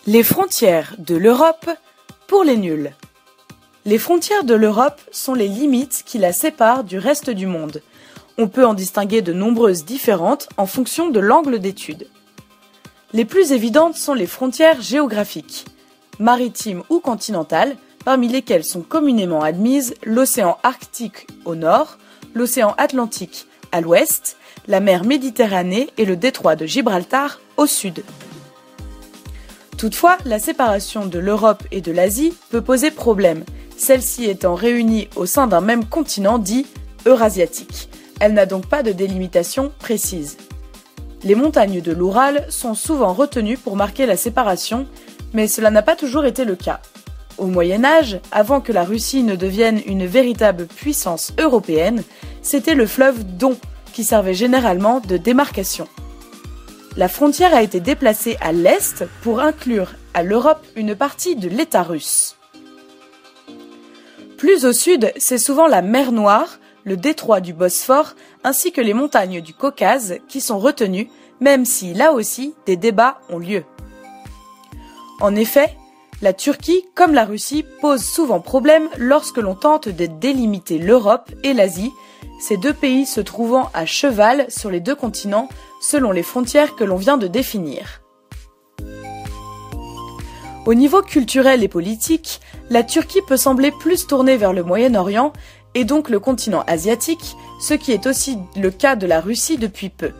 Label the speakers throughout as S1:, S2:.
S1: Les frontières de l'Europe pour les nuls. Les frontières de l'Europe sont les limites qui la séparent du reste du monde. On peut en distinguer de nombreuses différentes en fonction de l'angle d'étude. Les plus évidentes sont les frontières géographiques, maritimes ou continentales, parmi lesquelles sont communément admises l'océan Arctique au nord, l'océan Atlantique à l'ouest, la mer Méditerranée et le détroit de Gibraltar au sud. Toutefois, la séparation de l'Europe et de l'Asie peut poser problème, celle-ci étant réunie au sein d'un même continent dit eurasiatique. Elle n'a donc pas de délimitation précise. Les montagnes de l'Oural sont souvent retenues pour marquer la séparation, mais cela n'a pas toujours été le cas. Au Moyen-Âge, avant que la Russie ne devienne une véritable puissance européenne, c'était le fleuve Don qui servait généralement de démarcation. La frontière a été déplacée à l'est pour inclure à l'Europe une partie de l'État russe. Plus au sud, c'est souvent la mer Noire, le détroit du Bosphore, ainsi que les montagnes du Caucase qui sont retenues, même si, là aussi, des débats ont lieu. En effet, la Turquie, comme la Russie, pose souvent problème lorsque l'on tente de délimiter l'Europe et l'Asie, ces deux pays se trouvant à cheval sur les deux continents selon les frontières que l'on vient de définir. Au niveau culturel et politique, la Turquie peut sembler plus tournée vers le Moyen-Orient et donc le continent asiatique, ce qui est aussi le cas de la Russie depuis peu.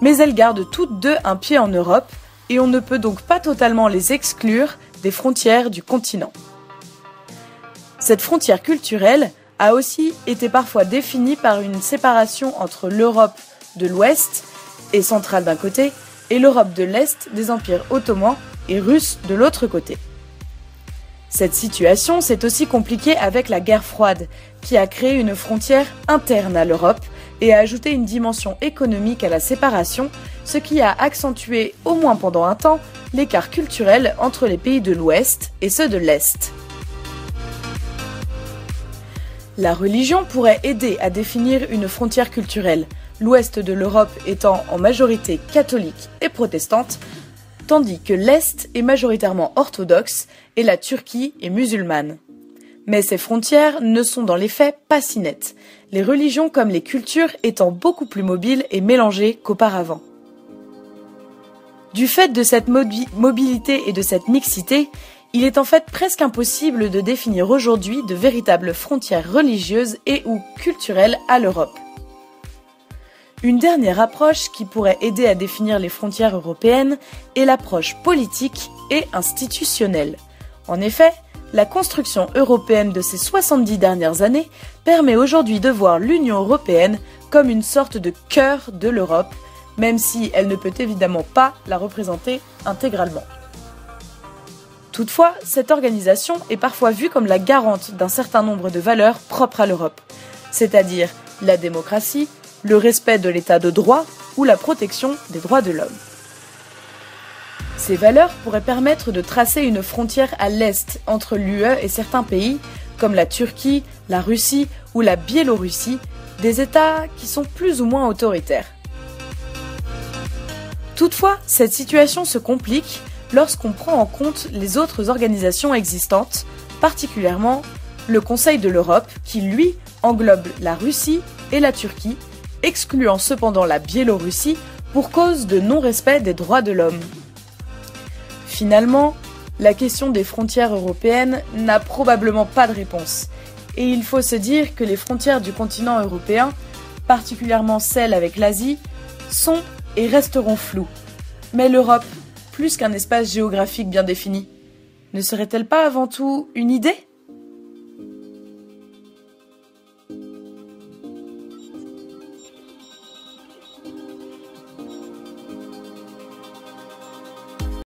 S1: Mais elles gardent toutes deux un pied en Europe et on ne peut donc pas totalement les exclure des frontières du continent. Cette frontière culturelle a aussi été parfois définie par une séparation entre l'Europe de l'Ouest et centrale d'un côté et l'Europe de l'Est des empires ottomans et russes de l'autre côté. Cette situation s'est aussi compliquée avec la guerre froide, qui a créé une frontière interne à l'Europe et a ajouté une dimension économique à la séparation, ce qui a accentué, au moins pendant un temps, l'écart culturel entre les pays de l'Ouest et ceux de l'Est. La religion pourrait aider à définir une frontière culturelle, l'Ouest de l'Europe étant en majorité catholique et protestante, tandis que l'Est est majoritairement orthodoxe et la Turquie est musulmane. Mais ces frontières ne sont dans les faits pas si nettes, les religions comme les cultures étant beaucoup plus mobiles et mélangées qu'auparavant. Du fait de cette mobilité et de cette mixité, il est en fait presque impossible de définir aujourd'hui de véritables frontières religieuses et ou culturelles à l'Europe. Une dernière approche qui pourrait aider à définir les frontières européennes est l'approche politique et institutionnelle. En effet, la construction européenne de ces 70 dernières années permet aujourd'hui de voir l'Union européenne comme une sorte de cœur de l'Europe, même si elle ne peut évidemment pas la représenter intégralement. Toutefois, cette organisation est parfois vue comme la garante d'un certain nombre de valeurs propres à l'Europe, c'est-à-dire la démocratie, le respect de l'état de droit ou la protection des droits de l'homme. Ces valeurs pourraient permettre de tracer une frontière à l'est entre l'UE et certains pays, comme la Turquie, la Russie ou la Biélorussie, des États qui sont plus ou moins autoritaires. Toutefois, cette situation se complique lorsqu'on prend en compte les autres organisations existantes, particulièrement le Conseil de l'Europe, qui lui englobe la Russie et la Turquie, excluant cependant la Biélorussie pour cause de non-respect des droits de l'homme. Finalement, la question des frontières européennes n'a probablement pas de réponse, et il faut se dire que les frontières du continent européen, particulièrement celles avec l'Asie, sont et resteront floues. Mais l'Europe, plus qu'un espace géographique bien défini, ne serait-elle pas avant tout une idée ?